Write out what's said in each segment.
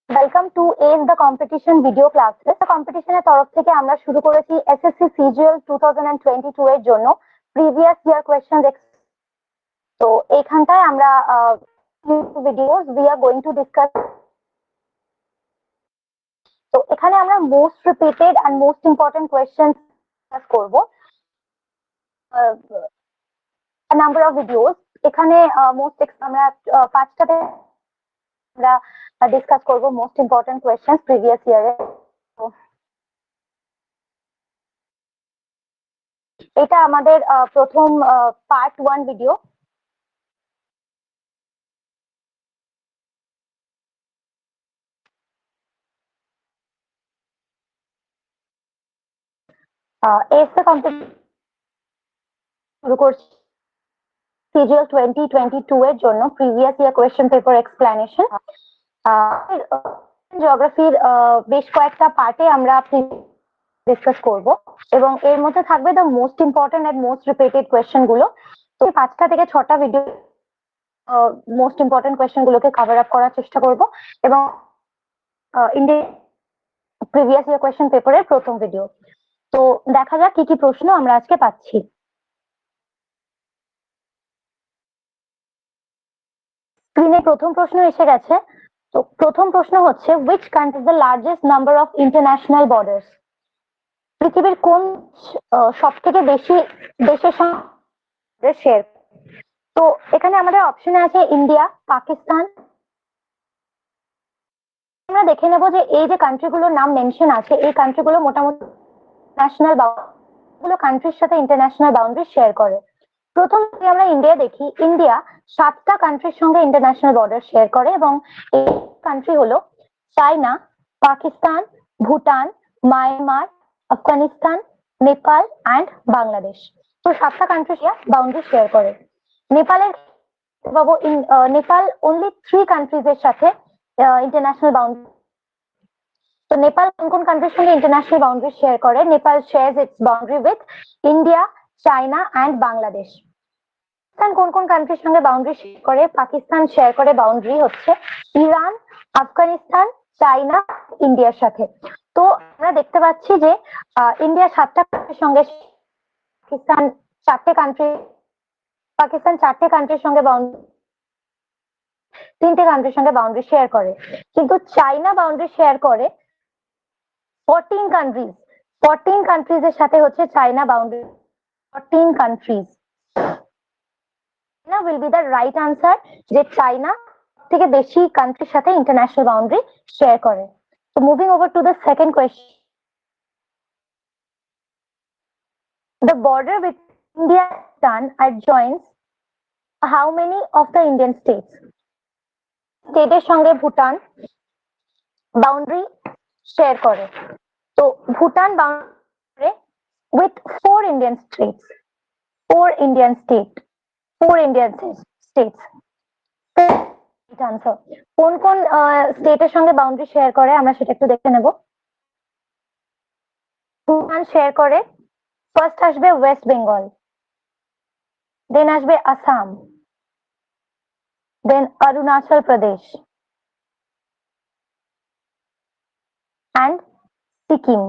Welcome to as the competition video classes. কম্পিটিশনের তরফ থেকে আমরা শুরু করেছি এসএসসি সিজিএল 2022 এর জন্য প্রিভিয়াস ইয়ার কোয়েশ্চেন। তো এখানটায় আমরা videos we are going to discuss. তো এখানে আমরা most repeated and most important question করব। নাম্বার অফ ভিডিওস এখানে আমরা পাঁচটাতে আমরা ডিসকাস করব মোস্ট ইম্পর্টেন্ট কোয়েশ্চেন প্রিভিয়াস ইয়ারে। এটা আমাদের প্রথম পার্ট 1 ভিডিও। এসএ কম্পিটিশন শুরু করছি সিজিএল 2022 এর জন্য previous year question paper explanation. জিওগ্রাফির বেশ কয়েকটা পার্টে আমরা ডিসকাস করব এবং এর মধ্যে থাকবে the most important and most repeated question গুলো। তো 5টা থেকে 6টা ভিডিও মোস্ট ইম্পর্টেন্ট কোয়েশ্চেন গুলোকে কভার আপ করার চেষ্টা করব এবং ইন্ডিয়া প্রিভিয়াস ইয়ার কোয়েশ্চেন পেপারের প্রথম ভিডিও। তো দেখা যাক কি কি প্রশ্ন আমরা আজকে পাচ্ছি। স্ক্রিনে প্রথম প্রশ্ন এসে গেছে। তো প্রথম প্রশ্ন হচ্ছে which country is the largest number of international borders? পৃথিবীর কোন সবথেকে বেশি দেশের সঙ্গে শেয়ার? তো এখানে আমাদের অপশনে আছে ইন্ডিয়া, পাকিস্তান। আমরা দেখে নেব যে এই যে কান্ট্রিগুলোর নাম মেনশন আছে এই কান্ট্রিগুলো মোটামুটি ন্যাশনাল গুলো কান্ট্রির সাথে ইন্টারন্যাশনাল বাউন্ডারি শেয়ার করে। প্রথম যদি আমরা ইন্ডিয়া দেখি, ইন্ডিয়া 7টা কান্ট্রির সঙ্গে ইন্টারন্যাশনাল বর্ডার শেয়ার করে এবং এই কান্ট্রি হলো China, Pakistan, Bhutan, Myanmar, Afghanistan, Nepal and Bangladesh. তো 7টা কান্ট্রি বাউন্ডারি শেয়ার করে। নেপালের নেপাল অনলি 3 কান্ট্রিজ এর সাথে ইন্টারন্যাশনাল বাউন্ডারি। তো নেপাল কোন কোন কান্ট্রির সঙ্গে ইন্টারন্যাশনাল বাউন্ডারি শেয়ার করে? Nepal shares it's boundary with India, China and Bangladesh. Pakistan কোন কোন কান্ট্রির সঙ্গে বাউন্ডারি শেয়ার করে? পাকিস্তান শেয়ার করে বাউন্ডারি হচ্ছে ইরান, আফগানিস্তান, চায়না, ইন্ডিয়ার সাথে। তো আমরা দেখতে পাচ্ছি যে ইন্ডিয়া 7টা কান্ট্রির সঙ্গে, পাকিস্তান 4টে কান্ট্রির সঙ্গে বাউন্ডারি, 3টে কান্ট্রির সঙ্গে বাউন্ডারি শেয়ার করে। কিন্তু চায়না বাউন্ডারি শেয়ার করে 14 কান্ট্রিজ এর সাথে হচ্ছে China boundary. 14 countries will be the right answer, যে চায়না থেকে বেশি কান্ট্রির সাথে ইন্টারন্যাশনাল বাউন্ডারি শেয়ার করে। So moving over to the second question. The border between India and Pakistan adjoins how many of the Indian states? স্টেটের সঙ্গে Bhutan boundary share করে। তো Bhutan boundary with 4 Indian states. 4 Indian states. কোন কোন স্টেটের সঙ্গে boundary share করে আমরা সেটা একটু দেখে নেব। ভুটান শেয়ার করে, ফার্স্ট আসবে ওয়েস্ট বেঙ্গল, দেন আসবে আসাম, দেন অরুণাচল প্রদেশ অ্যান্ড সিকিম।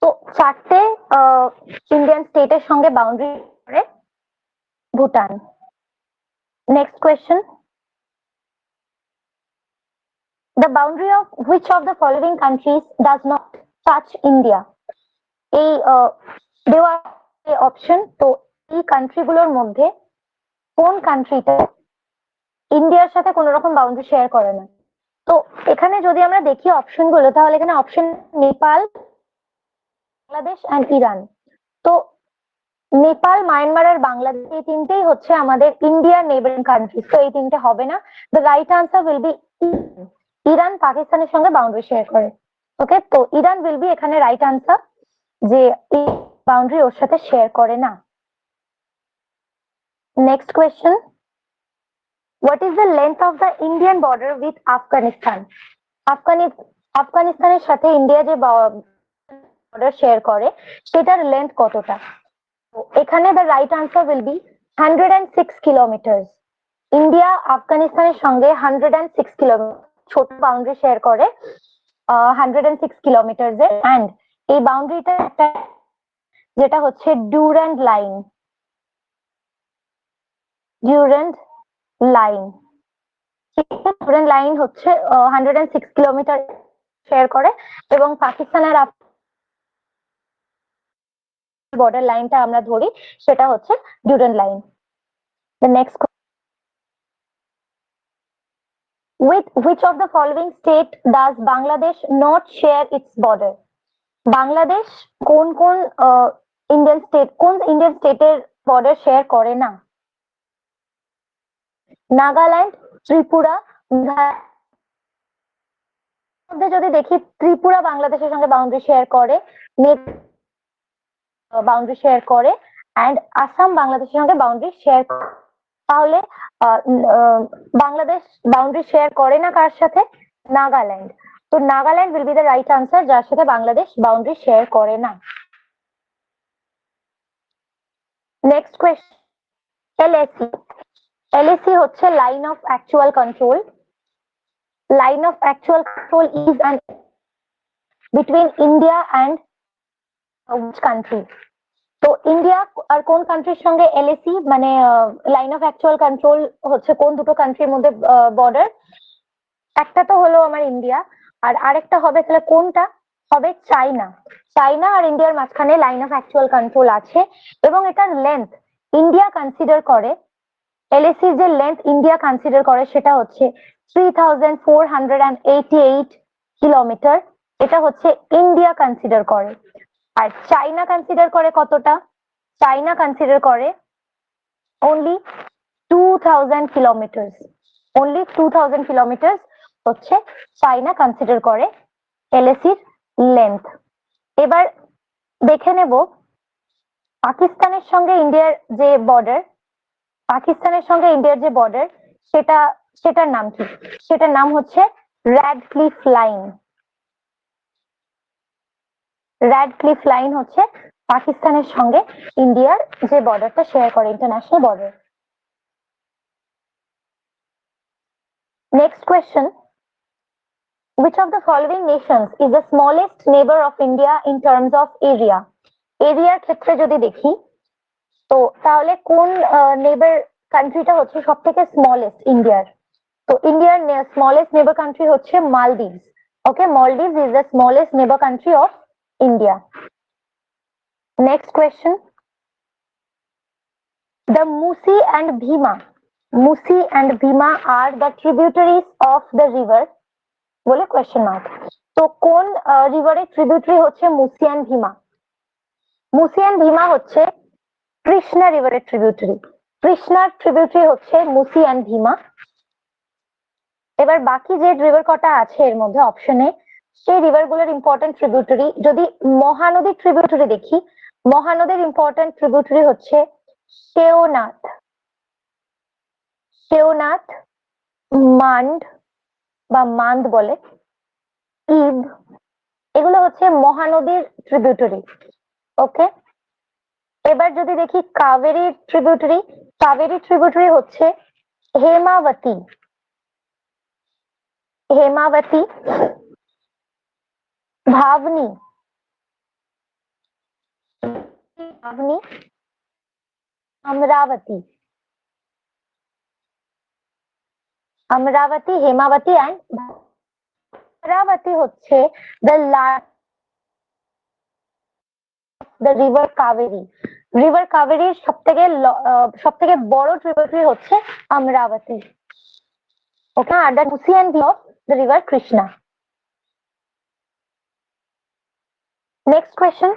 তো 4টে ইন্ডিয়ান স্টেটের সঙ্গে বাউন্ডারি করে Bhutan. Next question, the boundary of which of the following countries does not touch India? এই দেওয়া অপশন। তো এই কান্ট্রিগুলোর মধ্যে কোন কান্ট্রিটা ইন্ডিয়ার সাথে কোন রকম বাউন্ডারি শেয়ার করে না? তো এখানে যদি আমরা দেখি অপশন গুলো, তাহলে এখানে option Nepal, Bangladesh and Iran. তো নেপাল, মায়ানমার আর বাংলাদেশ এই তিনটেই হচ্ছে আমাদের ইন্ডিয়ার নেবারিং কান্ট্রি। তো এই তিনটে হবে না। The right answer will B Iran পাকিস্তানের সঙ্গে বাউন্ডারি শেয়ার করে। ওকে, তো ইরান উইল বি এখানে রাইট আনসার, যে এই বাউন্ডারি ওর সাথে শেয়ার করে না। Next question, what is the length of the Indian border with Afghanistan? আফগানিস্তানের সাথে ইন্ডিয়া যে বর্ডার শেয়ার করে সেটার লেন্থ কতটা? এখানে the right answer will B 106 kilometre. India আফগানিস্তানের সঙ্গে 106 কিলোমিটার ছোট বাউন্ডারি শেয়ার করে 106 কিলোমিটার এন্ড এই বাউন্ডারিটা একটা যেটা হচ্ছে ডিউরেন্ট লাইন। ডিউরেন্ট লাইন ডিউরেন্ট লাইন হচ্ছে 106 কিলোমিটার শেয়ার করে এবং পাকিস্তানের বর্ডার লাইনটা আমরা ধরি সেটা হচ্ছে ডিউরেন্ট line. The next, with which of the following state does Bangladesh not share its border? Bangladesh কোন কোন ইন্ডিয়ান স্টেটের বর্ডার শেয়ার করে না? নাগাল্যান্ড, ত্রিপুরা, মধ্যে যদি দেখি ত্রিপুরা বাংলাদেশের সঙ্গে বাউন্ডারি শেয়ার করে, বাউন্ডারি শেয়ার করে এন্ড আসাম বাংলাদেশের সঙ্গে বাউন্ডারি শেয়ার করে। তাহলে বাংলাদেশ বাউন্ডারি শেয়ার করে না কার সাথে? নাগাল্যান্ড। তো Nagaland will be the right answer, যার সাথে বাংলাদেশ বাউন্ডারি শেয়ার করে না। Next question, LAC. এলএসি হচ্ছে line of actual control. Line of actual control is an between India and which country? তো ইন্ডিয়া আর কোন কান্ট্রির সঙ্গে এলএসি মানে লাইন অফ অ্যাকচুয়াল কন্ট্রোল হচ্ছে কোন দুটো কান্ট্রির মধ্যে বর্ডার? একটা তো হলো আমার ইন্ডিয়া, আর আরেকটা হবে তাহলে কোনটা হবে? চাইনা। চাইনা আর ইন্ডিয়ার মাঝখানে লাইন অফ অ্যাকচুয়াল কন্ট্রোল আছে এবং এটার লেন্থ ইন্ডিয়া কনসিডার করে। এলএসির যে লেন্থ ইন্ডিয়া কনসিডার করে সেটা হচ্ছে 3488 কিলোমিটার। এটা হচ্ছে ইন্ডিয়া কনসিডার করে। আর চাইনা কনসিডার করে কতটা? চাইনা কনসিডার করে only 2000 কিলোমিটার। only 2000 কিলোমিটার হচ্ছে চাইনা কনসিডার করে এলএসির লেন্থ। এবার দেখে নেব পাকিস্তানের সঙ্গে ইন্ডিয়ার যে বর্ডার, পাকিস্তানের সঙ্গে ইন্ডিয়ার যে বর্ডার সেটার নাম কি? সেটার নাম হচ্ছে র্যাডক্লিফ লাইন। র্যাডক্লিফ লাইন হচ্ছে পাকিস্তানের সঙ্গে ইন্ডিয়ার যে বর্ডারটা শেয়ার করে, international border. Next question, which of the following nations is the smallest neighbor of India in terms of area? এরিয়ার ক্ষেত্রে যদি দেখি তো তাহলে কোন নেবার কান্ট্রিটা হচ্ছে সব থেকে স্মলেস্ট ইন্ডিয়ার? তো ইন্ডিয়ার স্মলেস্ট নেবার কান্ট্রি হচ্ছে Maldives. Okay, Maldives is the smallest neighbour country of India. Next question, the Musi and Bhima are the tributaries of the river বলে কোয়েশ্চেন মার্ক। তো কোন রিভারের ট্রিবিউটারি হচ্ছে মুসি অ্যান্ড ভীমা? মুসি অ্যান্ড ভীমা হচ্ছে কৃষ্ণা রিভারের ট্রিবিউটারি। কৃষ্ণার ট্রিবিউটারি হচ্ছে মুসি অ্যান্ড ভীমা। এবার বাকি যে রিভার কটা আছে এর মধ্যে অপশনে, সেই রিভার গুলোর ইম্পর্টেন্ট ট্রিবিউটারি যদি মহানদীর ট্রিবিউটারি দেখি, মহানদীর ইম্পর্টেন্ট ট্রিবিউটারি হচ্ছে শেওনাথ, শেওনাথ, মান্ড বা মান্দ বলে, ইব, এগুলো হচ্ছে মহানদীর ট্রিবিউটারি। ওকে, এবার যদি দেখি কাবেরী ট্রিবিউটারি, কাবেরী ট্রিবিউটারি হচ্ছে হেমাবতী, হেমাবতী, ভাবনি, ভাবনি, अमरावती, अमरावती, हेमावती एंड अमरावती হচ্ছে the river Kaveri। river Kaveri সবথেকে বড় ট্রিবিউটারি হচ্ছে अमरावती। ওকে, আর the Musi and of the river Krishna। Next question,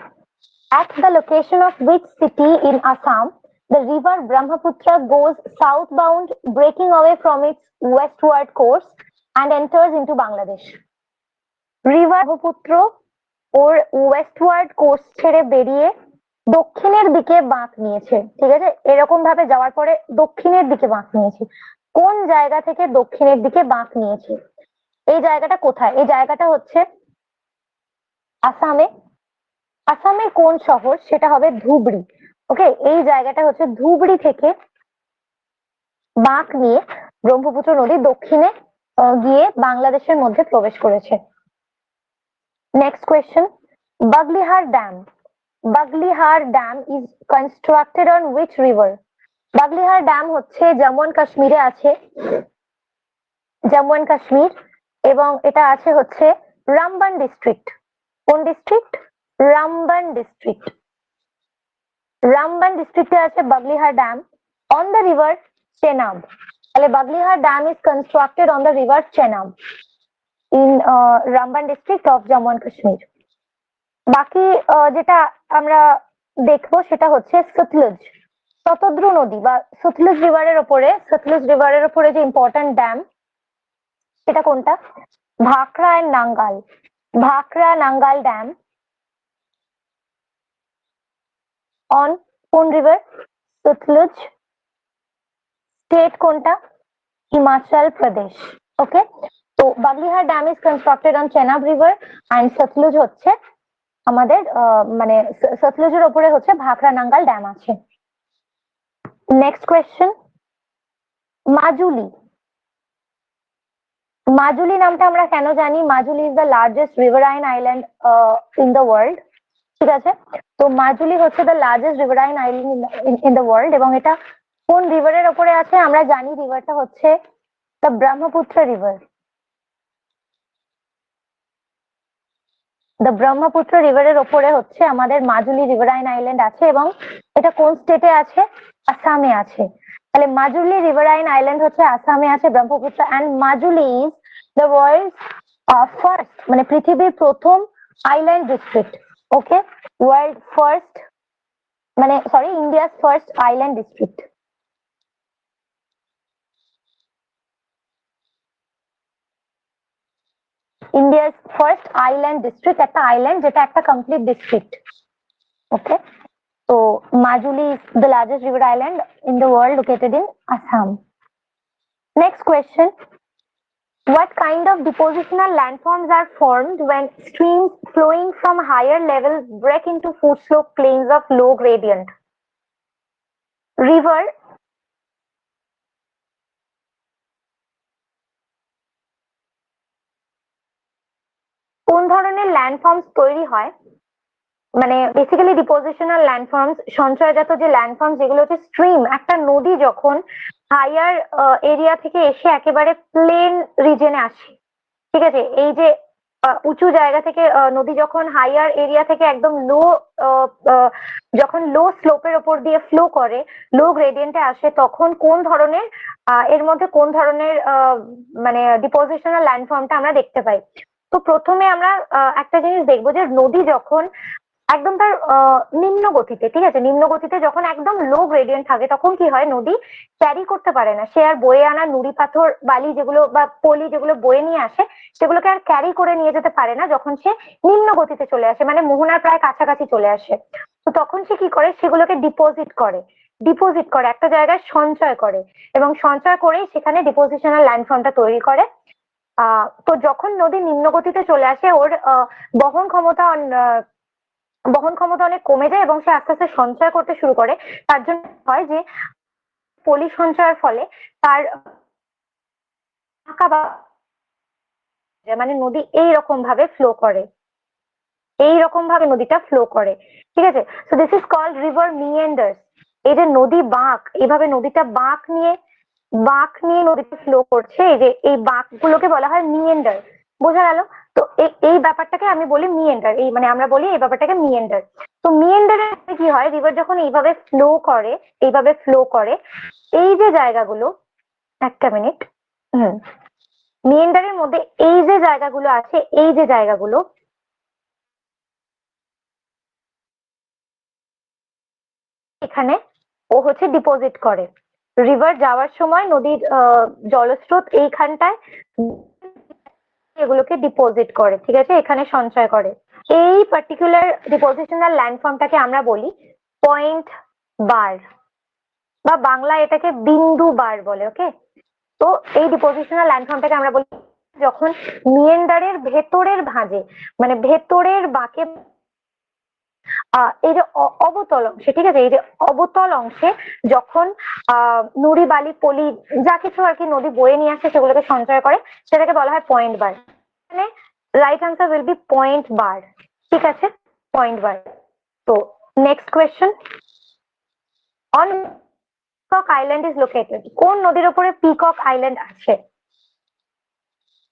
at the location of which city in Assam the river Brahmaputra goes southbound, breaking away from its westward course and enters into Bangladesh? river Brahmaputra or ওয়েস্টওয়ার্ড course ছেড়ে বেরিয়ে দক্ষিণের দিকে বাঁক নিয়েছে। ঠিক আছে, এরকম ভাবে যাওয়ার পরে দক্ষিণের দিকে বাঁক নিয়েছে। কোন জায়গা থেকে দক্ষিণের দিকে বাঁক নিয়েছে? এই জায়গাটা কোথায়? এই জায়গাটা হচ্ছে আসামে। আসামের কোন শহর? সেটা হবে ধুবড়ি। ওকে, এই জায়গাটা হচ্ছে ধুবড়ি থেকে বাঁক নিয়ে ব্রহ্মপুত্র নদী দক্ষিণে গিয়ে বাংলাদেশের মধ্যে প্রবেশ করেছে। Next question, Baglihar dam. Baglihar dam is constructed on which river? Baglihar dam হচ্ছে জম্মু এন্ড কাশ্মীরে আছে, জম্মু এন্ড কাশ্মীর, এবং এটা আছে হচ্ছে রামবান ডিস্ট্রিক্ট। কোন ডিস্ট্রিক্ট? রামবান ডিস্ট্রিক্ট। রামবান ডিস্ট্রিক্টে আছে Baglihar dam on the river Chenab. তাহলে Baglihar dam is constructed on the river Chenab in Ramban district of Jammu and Kashmir. বাকি যেটা আমরা দেখবো সেটা হচ্ছে সতলুজ, শতদ্রু নদী বা সতলুজ রিভারের ওপরে, সতলুজ রিভারের ওপরে যে ইম্পর্টেন্ট ড্যাম সেটা কোনটা? Bhakra and Nangal. Bhakra Nangal dam on কোন রিভার? সতলুজ। স্টেট কোনটা? হিমাচল প্রদেশ। ওকে, তো Baglihar dam is constructed on Chenab river and Sutlej হচ্ছে আমাদের মানে সতলুজের ওপরে হচ্ছে ভাকরা নাঙ্গাল ড্যাম আছে। Next question, Majuli. মাজুলি নামটা আমরা কেন জানি? Majuli is the largest riverine island in the world. ঠিক আছে, তো মাজুলি হচ্ছে the largest riverine island in the world, এবং এটা কোন রিভারের ওপরে আছে? আমরা জানি রিভারটা হচ্ছে the Brahmaputra river. The Brahmaputra রিভারের ওপরে হচ্ছে আমাদের মাজুলি রিভারাইন আইল্যান্ড আছে, এবং এটা কোন স্টেটে আছে? আসামে আছে। তাহলে মাজুলি রিভারাইন আইল্যান্ড হচ্ছে আসামে আছে, Brahmaputra, and Majuli is the world first, মানে পৃথিবীর প্রথম island district. Okay, world first মানে sorry, India's first island district. India's first island district, একটা আইল্যান্ড যেটা একটা complete district. Okay, so Majuli is the largest river island in the world located in Assam. Next question, what kind of depositional landforms are formed when streams flowing from higher levels break into foot slope plains of low gradient? River কোন ধরনের ল্যান্ডফর্মস তৈরি হয়? মানে basically depositional ল্যান্ডফর্মস, সঞ্চয়জাত যে ল্যান্ডফর্মস, যেগুলো হচ্ছে stream, একটা নদী যখন হায়ার এরিয়া থেকে এসে একেবারে প্লেন রিজনে আসে, ঠিক আছে, এই যে উঁচু জায়গা থেকে নদী যখন হাইয়ার এরিয়া থেকে একদম লো, যখন লো স্লোপের ওপর দিয়ে ফ্লো করে, লো গ্রেডিয়েন্টে আসে, তখন কোন ধরনের এর মধ্যে কোন ধরনের মানে ডিপোজিশনাল ল্যান্ডফর্মটা আমরা দেখতে পাই? তো প্রথমে আমরা একটা জিনিস দেখবো যে নদী যখন একদম তার নিম্ন গতিতে, ঠিক আছে, নিম্ন গতিতে যখন একদম লো গ্রেডিয়েন্ট থাকে, তখন কি হয়? নদী ক্যারি করতে পারে না, সে আর বয়ে আনা নুড়ি পাথর বালি যেগুলো বা পলি যেগুলো বয়ে নিয়ে আসে, সেগুলোকে আর ক্যারি করে নিয়ে যেতে পারে না যখন সে নিম্ন গতিতে চলে আসে, মানে মোহনার প্রায় কাছাকাছি চলে আসে। তো তখন সে কি করে? সেগুলোকে ডিপোজিট করে, ডিপোজিট করে একটা জায়গায় সঞ্চয় করে, এবং সঞ্চয় করেই সেখানে ডিপোজিশনাল ল্যান্ডফর্মটা তৈরি করে। তো যখন নদী নিম্ন গতিতে চলে আসে, ওর বহন ক্ষমতা বহন ক্ষমতা অনেক কমে যায়, এবং সে আস্তে আস্তে সঞ্চয় করতে শুরু করে। তার জন্য হয় যে পলি সঞ্চয়ের ফলে তার আঁকা বা মানে নদী এইরকম ভাবে ফ্লো করে, এইরকম ভাবে নদীটা ফ্লো করে, ঠিক আছে। So this is called river meanders. এই যে নদী বাঁক, এইভাবে নদীটা বাঁক নিয়ে নদীটা ফ্লো করছে, এই যে এই বাঁক গুলোকে বলা হয় মিয়েন্ডার। বোঝা গেল? তো এই ব্যাপারটাকে আমি বলি মিয়েন্ডার, এই মানে আমরা বলি এই ব্যাপারটাকে মিয়েন্ডার। তো মিয়েন্ডারে কি হয়? রিভার যখন এইভাবে ফ্লো করে, এইভাবে ফ্লো করে, এই যে জায়গাগুলো, একটা মিনিট, মিয়েন্ডারের মধ্যে এই যে জায়গাগুলো আছে, এই যে জায়গাগুলো, এখানে ও হচ্ছে ডিপোজিট করে। রিভার যাওয়ার সময় নদীর জলস্রোত এইখানটায় এগুলোকে ডিপোজিট করে, ঠিক আছে, এখানে সঞ্চয় করে। এই পার্টিকুলার ডিপোজিশনাল ল্যান্ডফর্মটাকে আমরা বলি পয়েন্ট বার, বা বাংলা এটাকে বিন্দু বার বলে। ওকে, তো এই ডিপোজিশনাল ল্যান্ডফর্মটাকে আমরা বলি যখন মিয়েন্ডারের ভেতরের ভাঁজে, মানে ভেতরের বাঁকে এই যে অবতল অংশে, ঠিক আছে, এই যে অবতল অংশে যখন নুড়ি বালি পলি যা কিছু আর কি নদী বয়ে নিয়ে আসে সেগুলোকে সঞ্চয় করে, সেটাকে বলা হয় পয়েন্ট বার। মানে right answer will be point bar. ঠিক আছে, পয়েন্ট বার। তো next question, on peacock island is located, কোন নদীর উপরে পিকক আইল্যান্ড আছে?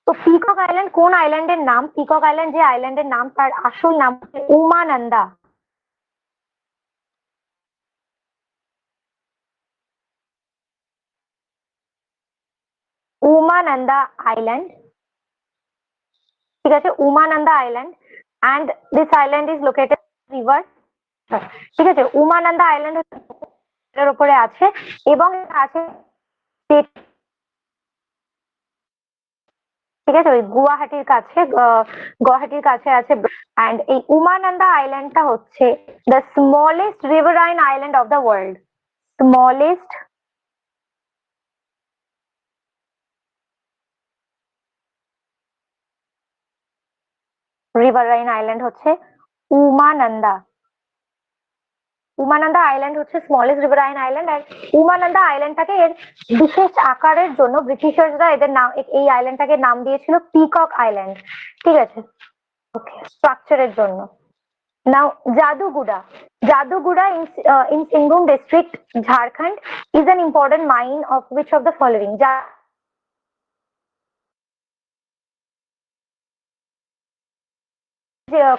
তো পিকক আইল্যান্ড কোন আইল্যান্ডের নাম? পিকক আইল্যান্ড যে আইল্যান্ডের নাম তার আসল নাম হচ্ছে উমানন্দা। উমানন্দা আইল্যান্ড, ঠিক আছে, Umananda island, and this island is located river. ঠিক আছে, উমানন্দা আইল্যান্ড এর উপরে আছে এবং আছে, ঠিক আছে, ওই গুয়াহাটির কাছে, গুয়াহাটির কাছে আছে। অ্যান্ড এই উমানন্দা আইল্যান্ডটা হচ্ছে the smallest riverine island of the world. Smallest riverine island হচ্ছে উমানন্দা। উমানন্দা আইল্যান্ড হচ্ছে স্মলেস্ট রিভারাইন আইল্যান্ড। আর উমানন্দা আইল্যান্ডটাকে এর বিশেষ আকারের জন্য ব্রিটিশার্সরা এদের নাম, এই আইল্যান্ডটাকে নাম দিয়েছিল পিকক আইল্যান্ড। ঠিক আছে, ওকে, স্ট্রাকচারের জন্য। নাও জাদুগুড়া, জাদুগুড়া in Singhbhum district, Jharkhand is an important mine of which of the following?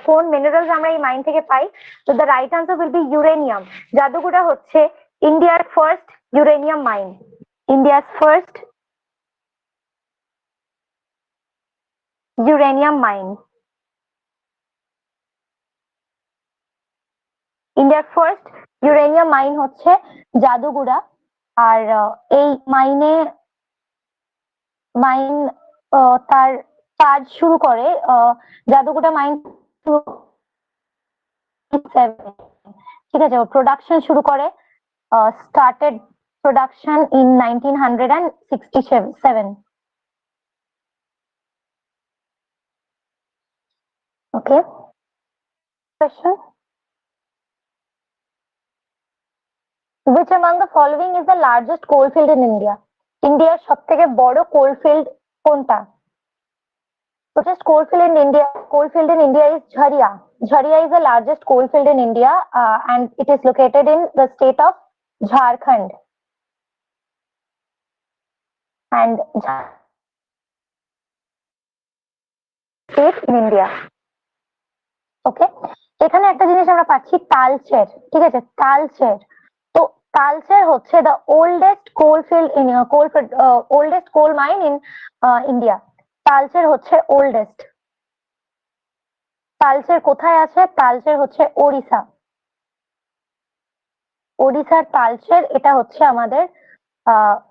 কোন মিনারেলস আমরা এই মাইন থেকে পাই? তো the right answer will be uranium. Jaduguda হচ্ছে ইন্ডিয়ার ফার্স্ট ইউরেনিয়াম মাইন। ইন্ডিয়ার ফার্স্ট ইউরেনিয়াম মাইন। ইন্ডিয়ার ফার্স্ট ইউরেনিয়াম মাইন হচ্ছে জাদুগুড়া। আর এই মাইনে মাইন তার কাজ শুরু করে, জাদুগুড়া মাইন, ঠিক আছে, প্রোডাকশন শুরু করে, started production in 1967. Okay. Question. Which among the following is the largest coal field in India? India সবথেকে বড় coal field কোনটা? Largest coal field in India, is Jharia. Jharia is the largest coal field in India, and it is located in the state of Jharkhand. And state in India. ওকে, এখানে একটা জিনিস আমরা পাচ্ছি তালচের। ঠিক আছে, তালচের। তো তালচের হচ্ছে the oldest coal field in oldest coal mine in India. Talcher হচ্ছে ওল্ডেস্ট। তালচের কোথায় আছে? তালচের হচ্ছে ওড়িশা। ওড়িশার তালচের, এটা হচ্ছে আমাদের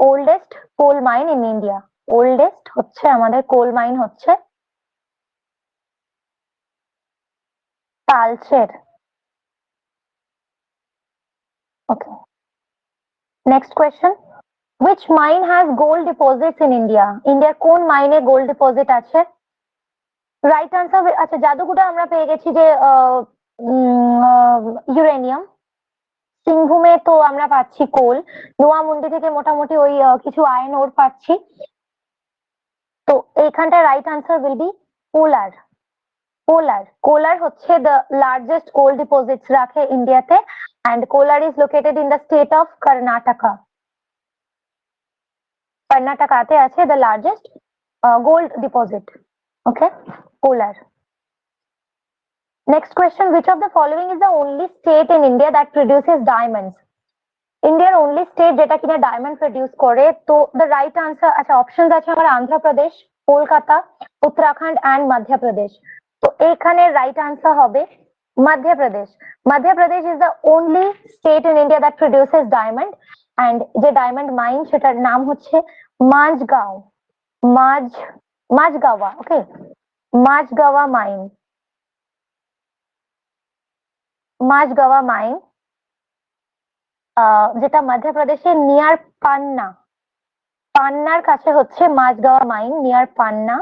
oldest coal mine in India. Oldest হচ্ছে আমাদের কোল মাইন হচ্ছে Talcher. Okay, next question, which mine has gold deposits in India? ইন্ডিয়ার কোন মাইনে গোল্ড ডিপোজিট আছে? রাইট আনসার, আচ্ছা, জাদুগুড়া আমরা পেয়ে গেছি যে ইউরেনিয়াম। সিংভূমে তো আমরা পাচ্ছি কোল। নোয়ামুন্ডি থেকে মোটামুটি ওই কিছু আয়রন ওর পাচ্ছি। তো এইখানটা right answer will be Kolar. Kolar, Kolar হচ্ছে দ্য লার্জেস্ট কোল ডিপোজিটস রাখে ইন্ডিয়াতে, and Kolar is located in the state of Karnataka. কর্ণাটকাতে আছে the largest gold deposit. Okay, Kolar. Next question, which of the following is the only state in India that produces diamonds? Indiaর only state যেটা কিনা diamond produce করে। তো the right answer, আচ্ছা, options আছে আমার Andhra Pradesh, Kolkata, Uttarakhand and Madhya Pradesh. তো এখানে রাইট আনসার হবে Madhya Pradesh. Madhya Pradesh is the only state in India that produces diamond, and যে ডায়মন্ড মাইন সেটার নাম হচ্ছে Majhgawan. Majhgawan. Okay, Majhgawan mine. Majhgawan mine, যেটা মধ্যপ্রদেশের নিয়ার পান্না, পান্নার কাছে হচ্ছে মাঝগাওয়া মাইন, নিয়ার পান্না।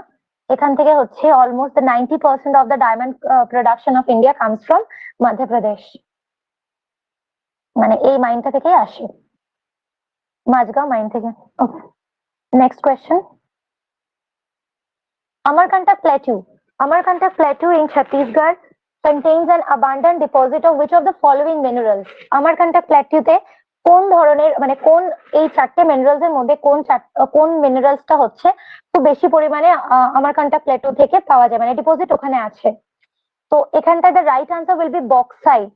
এখান থেকে হচ্ছে almost 90% of the diamond production of India comes from Madhya Pradesh, মানে এই মাইনটা থেকে আসে, মাঝগাঁও মাইন থেকে। Okay, next question. Amarkantak Plateau. Amarkantak Plateau in Chhattisgarh contains an abundant deposit of which of the following minerals? Amarkantak Plateau তে কোন ধরনের মানে কোন এই চারটে মিনারেলস এর মধ্যে কোন মিনারেলসটা হচ্ছে খুব বেশি পরিমাণে আমারকান্টাক প্লেটো থেকে পাওয়া যায়, মানে ডিপোজিট ওখানে আছে। তো এখানটায় the right answer will be bauxite.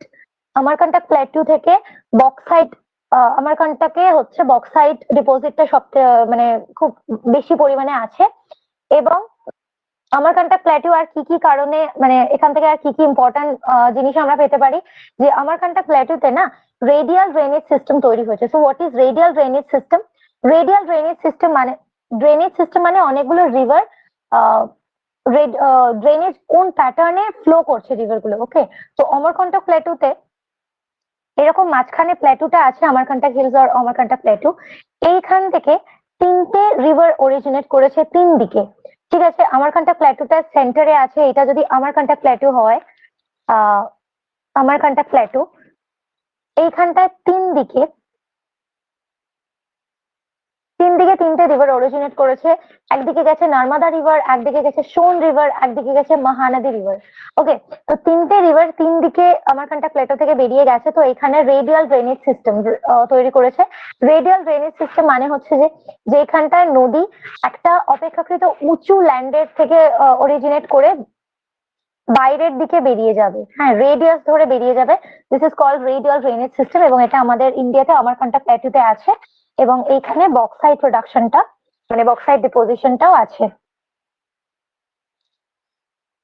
Amarkantak plateau থেকে বক্সাইট, আমারকান্টাকে হচ্ছে বক্সাইট ডিপোজিটটা সবচেয়ে মানে খুব বেশি পরিমাণে আছে। এবং আমারকান্টাক প্ল্যাটু আর কি কি কারণে মানে এখান থেকে আর কি কি ইম্পর্টেন্ট জিনিস আমরা পেতে পারি, যে আমারকান্টাক প্ল্যাটুতে না রেডিয়াল ড্রেনেজ সিস্টেম তৈরি হয়েছে। So what is radial drainage system? Radial drainage system মানে অনেকগুলো রিভার ড্রেনেজ কোন প্যাটার্নে ফ্লো করছে রিভার গুলো। ওকে, তো অমরকন্টক প্ল্যাটুতে এরকম মাঝখানে প্ল্যাটুটা আছে, আমারকান্টাক হিলস আর অমরকান্টাক প্ল্যাটু, এইখান থেকে তিনটে রিভার অরিজিনেট করেছে তিন দিকে। ঠিক আছে, আমারকান্টাক প্ল্যাটুটা সেন্টারে আছে, এটা যদি আমারকান্টাক প্ল্যাটু হয়, আমারকান্টাক প্ল্যাটু এইখানটায় তিনদিকে তিনটে রিভার অরিজিনেট করেছে। একদিকে গেছে নর্মদা রিভার, একদিকে গেছে সোন রিভার, একদিকে গেছে মহানদী রিভার। ওকে, তো তিনটে রিভার তিন দিকে আমারকান্টাক প্লেটো থেকে বেরিয়ে গেছে। তো এখানে রেডিয়াল ড্রেনেজ সিস্টেম তৈরি করেছে। রেডিয়াল ড্রেনেজ সিস্টেম মানে হচ্ছে যে যেখানটায় নদী একটা অপেক্ষাকৃত উঁচু ল্যান্ডের থেকে অরিজিনেট করে বাইরের দিকে বেরিয়ে যাবে, হ্যাঁ রেডিয়াস ধরে বেরিয়ে যাবে। This is called radial drainage system, এবং এটা আমাদের ইন্ডিয়াতে আমারকান্টাক প্ল্যাটুতে আছে, এবং এইখানে বক্সাইট প্রোডাকশনটা মানে বক্সাইট ডিপোজিশনটাও আছে।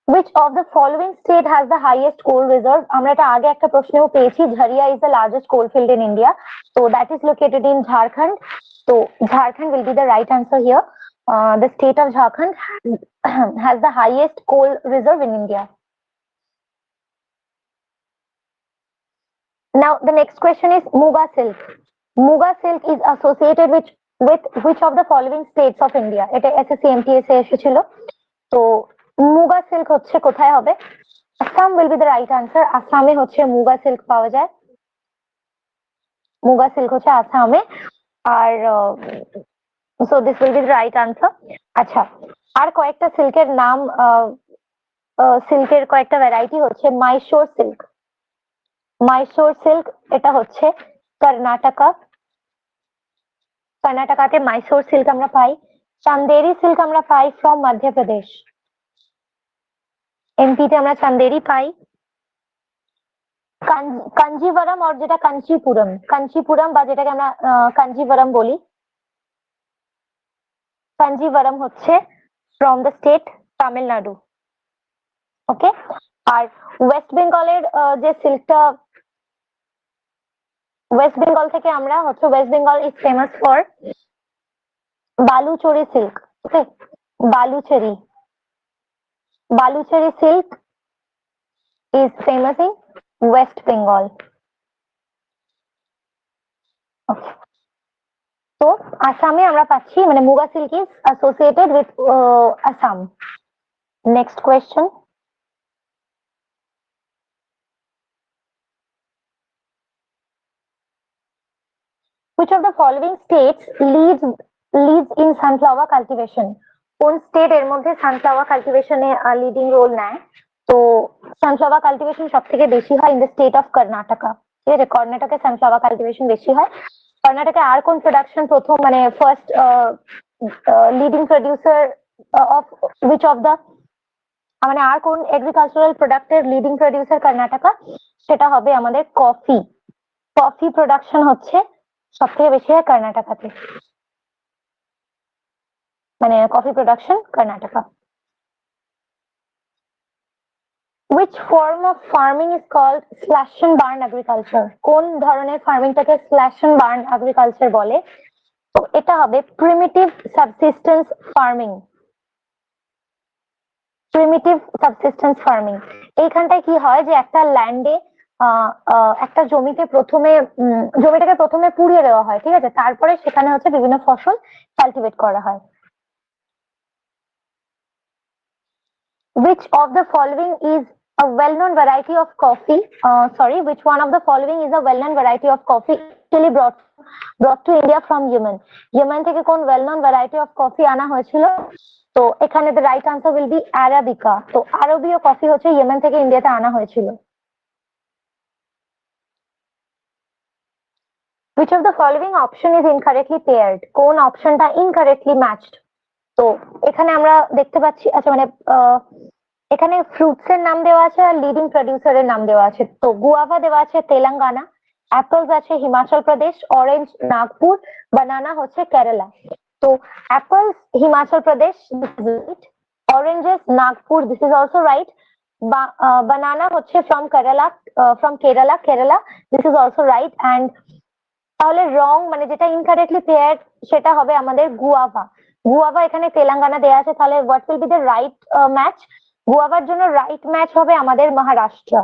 Which of the following state has the highest coal reserve? আমরা এটা আগে একটা প্রশ্নেও পেয়েছি, ঝারিয়া is the largest coal field in India, so that is located in Jharkhand. So Jharkhand will be the right answer here. The state of Jharkhand has the highest coal reserve in India. Now the next question is Muga silk. Muga silk is associated with which of the following states of India? এটা SSC MTS এ এসেছিল। তো muga silk হচ্ছে কোথায় হবে? Assam will be the right answer. আসামে হচ্ছে muga silk পাওয়া যায়, মুগা সিল্ক হচ্ছে আসামে। আর so this will be the right answer. আচ্ছা, আর কয়েকটা সিল্কের নাম, সিল্কের কয়েকটা ভ্যারাইটি হচ্ছে মাইসোর সিল্ক। মাইসোর সিল্ক এটা হচ্ছে কর্ণাটকাতে মাইসোর সিল্ক আমরা পাই। চান্দেরি সিল্ক আমরা পাই ফ্রম মধ্যপ্রদেশ, এমপিতে আমরা চান্দেরি পাই। কাঞ্জিভারাম আর যেটা কাঞ্চিপুরম বা যেটাকে আমরা কাঞ্জিভারাম বলি, কাঞ্জিভারাম হচ্ছে from the state Tamil Nadu. Okay, আর ওয়েস্ট বেঙ্গলের যে সিল্কটা, ওয়েস্ট বেঙ্গল থেকে আমরা হচ্ছে west Bengal is famous for Baluchari silk. Okay, Baluchari silk is famous in West Bengal. Okay. তো আসামে আমরা পাচ্ছি মানে muga silk is associated with Assam. Next question. Which of the following states leads in sunflower cultivation? কোন স্টেট এর মধ্যে সানফ্লাওয়ার কাল্টিভেশনে লিডিং রোল নেয়? তো সানফ্লাওয়ার কাল্টিভেশন সব থেকে বেশি হয় in the state of Karnataka. ঠিক আছে, কর্ণাটকে সানফ্লাওয়ার কাল্টিভেশন বেশি হয়। কর্ণাটকে আর কোন প্রোডাকশন প্রথম মানে first leading producer of which of the মানে আর কোন এগ্রিকালচারাল প্রোডাক্টের লিডিং প্রডিউসার কর্ণাটকা? সেটা হবে আমাদের কফি। কফি প্রোডাকশন হচ্ছে সব থেকে বেশি হয় কর্ণাটকাতে, মানে coffee production Karnataka. Which form of farming is called slash and burn agriculture? কোন ধরনের ফার্মিংটাকে স্ল্যাশ এন্ড বার্ন এগ্রিকালচার বলে? তো এটা হবে primitive subsistence farming. Primitive subsistence farming এইখানটায় কি হয় যে একটা ল্যান্ডে একটা জমিটাকে প্রথমে পুড়িয়ে দেওয়া হয়, ঠিক আছে, তারপরে সেখানে হচ্ছে বিভিন্ন ফসল কালটিভেট করা হয়। which of the following is a well-known variety of coffee? Which one of the following is a well-known variety of coffee actually brought to India from Yemen? Yemen থেকে কোন well-known variety of coffee আনা হয়েছিল? তো এখানে the right answer will be Arabica. তো আরবীয় coffee হচ্ছে Yemen থেকে ইন্ডিয়াতে আনা হয়েছিল। Which of the following option is incorrectly paired? কোন অপশনটা incorrectly matched? তো এখানে আমরা দেখতে পাচ্ছি, আচ্ছা মানে এখানে ফ্রুটস এর নাম দেওয়া আছে আর লিডিং প্রডিউসারের নাম দেওয়া আছে। তো গুয়াভা দেওয়া আছে তেলেঙ্গানা, অ্যাপলস আছে হিমাচল প্রদেশ, অরেঞ্জ নাগপুর, বানানা হচ্ছে কেরালা। তো apples Himachal Pradesh, oranges Nagpur, this is also right. Banana হচ্ছে from Kerala, this is also right. And তাহলে রং মানে যেটা ইনকারেক্টলি পেয়ার্ড সেটা হবে আমাদের গুয়াভা এখানে তেলেঙ্গানা দেওয়া আছে, তাহলে what will be the right match? গুয়াভার জন্য রাইট ম্যাচ হবে আমাদের মহারাষ্ট্র।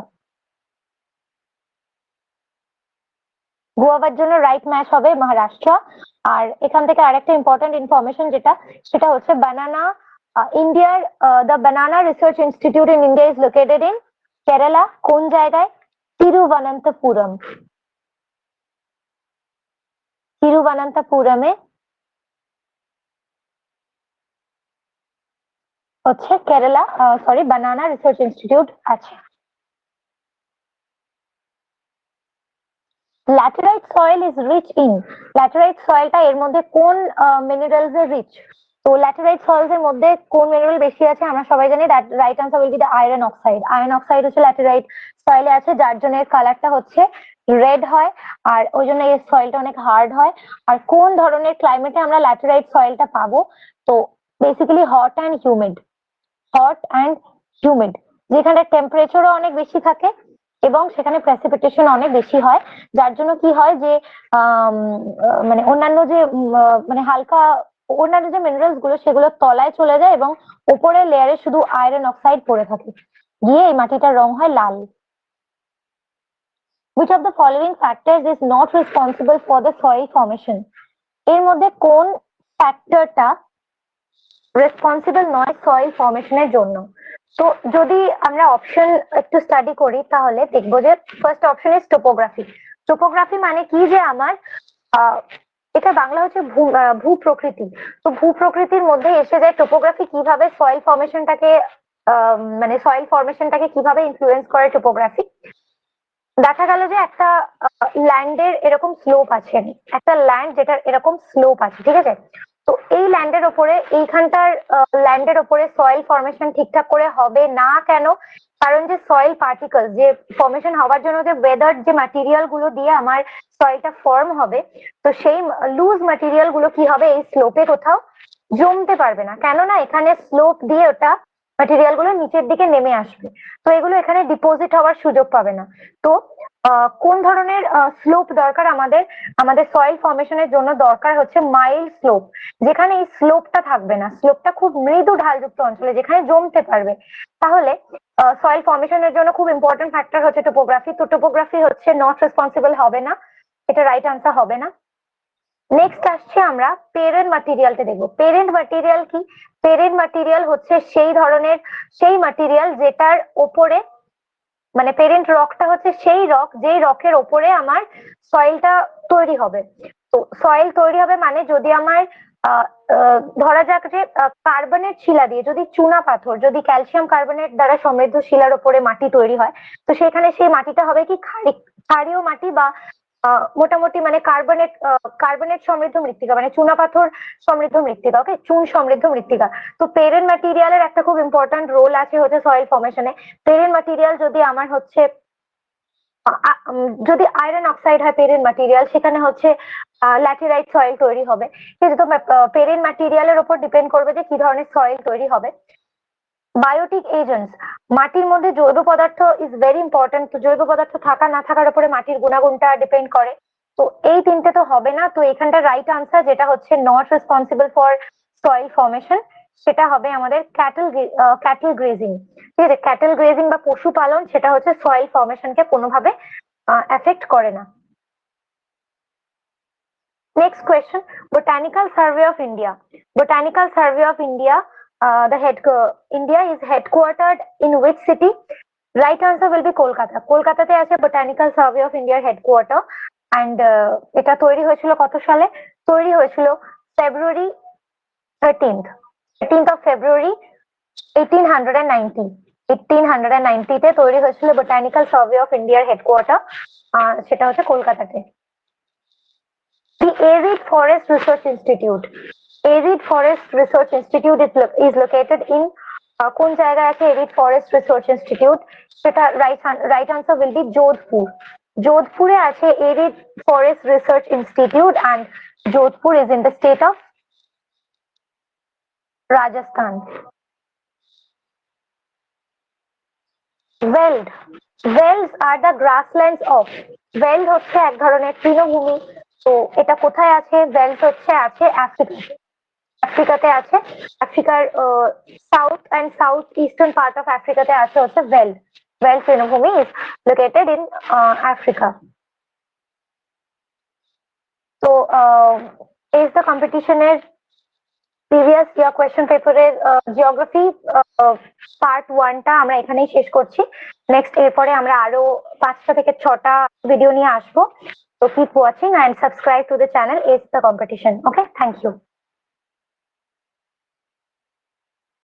গোয়াবার জন্য রাইট ম্যাচ হবে মহারাষ্ট্র। আর এখান থেকে আরেকটা ইম্পর্টেন্ট ইনফরমেশন সেটা হচ্ছে বানানা ইন্ডিয়ার the banana research institute in India is located in Kerala. কোন জায়গায়? তিরুবনন্তপুরমে হচ্ছে কেরালা বানানা রিসার্চ ইনস্টিটিউট আছে। Laterite soil is rich in, laterite সয়েলটা এর মধ্যে কোন মিনারেলস এর রিচ? তো ল্যাটেরাইট সয়েলস এর মধ্যে কোন মিনারেল বেশি আছে আমরা সবাই জানি, that right answer will be the iron oxide. Iron oxide হচ্ছে ল্যাটেরাইট সয়েলে আছে, যার জন্য এর কালারটা হচ্ছে রেড হয়, আর ওই জন্য এই সয়েলটা অনেক হার্ড হয়। আর কোন ধরনের ক্লাইমেটে আমরা ল্যাটেরাইট সয়েলটা পাবো? তো বেসিক্যালি হট অ্যান্ড হিউমিড, যেখানে টেম্পারেচারও অনেক বেশি থাকে এবং সেখানে প্রেসিপিটেশন অনেক বেশি হয়, যার জন্য কি হয় যে মানে অন্যান্য যে মানে অন্যান্য যে মিনারেলস গুলো সেগুলো তলায় চলে যায় এবং উপরের লেয়ারে শুধু আয়রন অক্সাইড পড়ে থাকে, গিয়ে এই মাটিটার রং হয় লাল। Which of the following factors is not responsible for the soil formation? এর মধ্যে কোন ফ্যাক্টরটা রেসপন্সিবল নয় সয়েল ফর্মেশনের জন্য? তো যদি আমরা অপশন একটু স্টাডি করি তাহলে দেখবো যে ফার্স্ট অপশন ইজ টোপোগ্রাফি মানে কি, যে আমার এটা বাংলা হচ্ছে ভূপ্রকৃতি। তো ভূপ্রকৃতির মধ্যে এসে যায় টোপোগ্রাফি কিভাবে সয়েল ফর্মেশনটাকে মানে সয়েল ফর্মেশনটাকে কিভাবে ইনফ্লুয়েন্স করে টোপোগ্রাফি। দেখা গেল যে একটা ল্যান্ডের এরকম স্লোপ আছে, একটা ল্যান্ড যেটার এরকম স্লোপ আছে, ঠিক আছে? তো এই ল্যান্ডের ওপরে এইখানটার ল্যান্ডের ওপরে সয়েল ফর্মেশন ঠিকঠাক করে হবে না কেন? কারণ যে সয়েল পার্টিকেল যে ফর্মেশন হওয়ার জন্য যে ওয়েদার যে ম্যাটেরিয়াল গুলো দিয়ে আমার সয়েলটা ফর্ম হবে, তো সেই লুজ ম্যাটেরিয়াল গুলো কি হবে এই স্লোপে কোথাও জমতে পারবে না, কেননা এখানে স্লোপ দিয়ে ওটা ম্যাটেরিয়াল গুলো নিচের দিকে নেমে আসবে, তো এগুলো এখানে ডিপোজিট হওয়ার সুযোগ পাবে না। তো কোন ধরনের স্লোপ দরকার আমাদের সয়েল ফর্মেশনের জন্য? দরকার হচ্ছে মাইল্ড স্লোপ, যেখানে এই স্লোপটা থাকবে না, স্লোপটা খুব মৃদু ঢালযুক্ত অঞ্চলে যেখানে জমতে পারবে। তাহলে সয়েল ফর্মেশনের জন্য খুব ইম্পর্টেন্ট ফ্যাক্টর হচ্ছে টোপোগ্রাফি। তো টোপোগ্রাফি হচ্ছে নট রেসপন্সিবল হবে না, এটা রাইট আনসার হবে না। নেক্সট আসছে আমরা পেরেন্ট ম্যাটেরিয়ালটা দেখবো। পেরেন্ট ম্যাটেরিয়াল কি? পেরেন্ট ম্যাটেরিয়াল হচ্ছে সেই ম্যাটেরিয়াল যেটার ওপরে মানে পেরেন্ট রকটা হচ্ছে সেই রক যেই রকের ওপরে আমার সয়েলটা তৈরি হবে। তো সয়েল তৈরি হবে মানে যদি আমার ধরা যাক যে কার্বনের শিলা দিয়ে যদি চুনা পাথর যদি ক্যালসিয়াম কার্বনেট দ্বারা সমৃদ্ধ শিলার ওপরে মাটি তৈরি হয়, তো সেখানে সেই মাটিটা হবে কি ক্ষারীয় মাটি বা মোটামুটি মানে কার্বনেট সমৃদ্ধ মৃত্তিকা, মানে চুনা পাথর সমৃদ্ধ মৃত্তিকা, ওকে, চুন সমৃদ্ধ মৃত্তিকা। তো পেরেন্ট ম্যাটেরিয়ালের একটা খুব ইম্পর্টেন্ট রোল আছে হচ্ছে সয়েল ফর্মেশনে। পেরেন্ট ম্যাটেরিয়াল যদি আমার হচ্ছে যদি আয়রন অক্সাইড হয় পেরেন্ট ম্যাটেরিয়াল, সেখানে হচ্ছে ল্যাটেরাইট সয়েল তৈরি হবে। কিন্তু পেরেন্ট ম্যাটেরিয়ালের উপর ডিপেন্ড করবে যে কি ধরনের সয়েল তৈরি হবে। বায়োটিক এজেন্টস, মাটির মধ্যে জৈব পদার্থ ইজ ভেরি ইম্পর্টেন্ট। তো জৈব পদার্থ থাকা না থাকার উপরে মাটির গুণাগুণটা ডিপেন্ড করে। তো এই তিনটে তো হবে না, তো এখানটা রাইট আনসার যেটা হচ্ছে not responsible for soil formation সেটা হবে আমাদের ক্যাটল গ্রেজিং। ঠিক আছে, ক্যাটল গ্রেজিং বা পশুপালন সেটা হচ্ছে সয়েল ফর্মেশনকে কোনোভাবে এফেক্ট করে না। Next question, botanical survey of India. Botanical survey of India India is headquartered in which city? Right answer will be Kolkata. কলকাতাতে আছে বোটানিক্যাল সার্ভে অফ ইন্ডিয়ার হেডকোয়ার্টার অ্যান্ড এটা তৈরি হয়েছিল কত সালে? তৈরি হয়েছিল ফেব্রুয়ারি 13th of February 1890 1890 তে তৈরি হয়েছিল বোটানিক্যাল সার্ভে অফ ইন্ডিয়ার হেডকোয়ার্টার, সেটা হচ্ছে কলকাতাতে। The Arid Forest Research Institute. Arid Forest Research Institute is located in কোন জায়গায় আছে Arid Forest Research Institute? সেটা right answer will be Jodhpur. যোধপুরে আছে Arid Forest Research Institute and Jodhpur is in the state of Rajasthan. Veld. Velds are the grasslands of. Veld হচ্ছে এক ধরনের তৃণভূমি। তো এটা কোথায় আছে? ভেলস হচ্ছে আছে আফ্রিকাতে আছে। আফ্রিকার south and south eastern part of আফ্রিকাতে আছে হচ্ছে ভেল্ড তৃণভূমি ইজ লোকেটেড ইন আফ্রিকা। তো এই দ্য কম্পিটিশনের প্রিভিয়াস ইয়ার কোয়েশ্চেন পেপারের জিওগ্রাফি পার্ট 1টা আমরা এখানেই শেষ করছি। নেক্সট এরপরে আমরা আরো 5টা থেকে 6টা ভিডিও নিয়ে আসবো। তো keep watching and subscribe to the channel Ace the Competition. Okay, thank you.